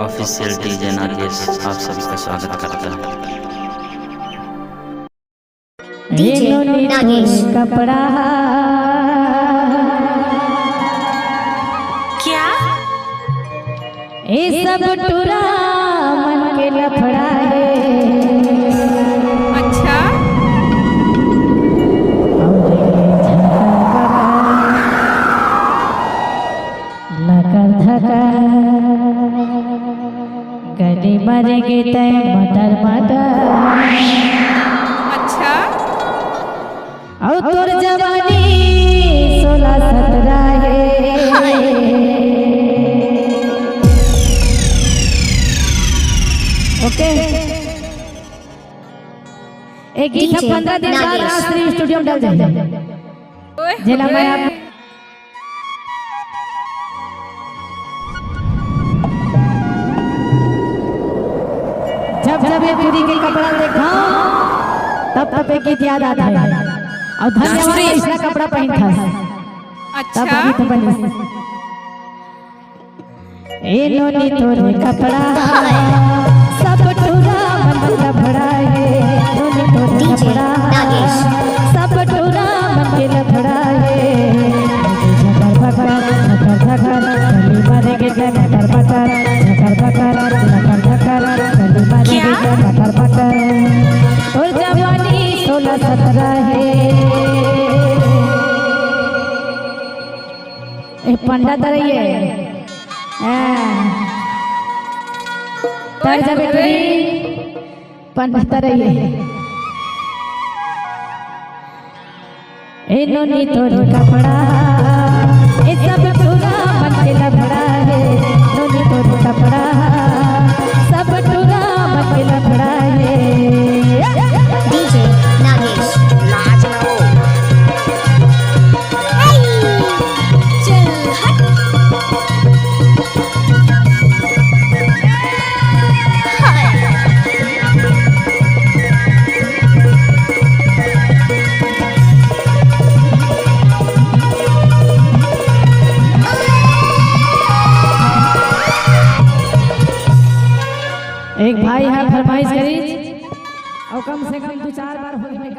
Official DJ Nagesh आप सभी का स्वागत करता है। डीजे नागेश कपड़ा क्या ये सब टूरा मन के लफड़ा है। अच्छा लकर धका गली मरेंगे तय मटर मटर। अच्छा और तोर जवानी 16-17 है। ओके एक गीत 15 दिन बाद राष्ट्रीय स्टूडियो में डाल जाए जिला में आप जब ये पूरी के कपड़ा देखा तब एक गीत याद आता है और धन्यवाद इसका कपड़ा पहन था तब अच्छा गीत बनी। ए नोनी तोरे कपड़ा सब टूरा मन लफड़ा है। नोनी तोरे कपड़ा सब टूरा मन लफड़ा है। झकर भकर झकर झकर गली मारेंगे झकर भकर झकर भकर झकर झकर गली मारेंगे झकर भकर। और जवानी 16-17 है। ए पंडा तरैये तर जब पंडा तरैये ए नोनी तोरे कपड़ा ए सब टूरा मन के लफड़ा है। नोनी तोरे कपड़ा सब टूरा मन के लफड़ा है। डीजे नागेश लाज ना हो चल हट एक भाई है फरमाइश करी और कम से कम 2-4 बार होली में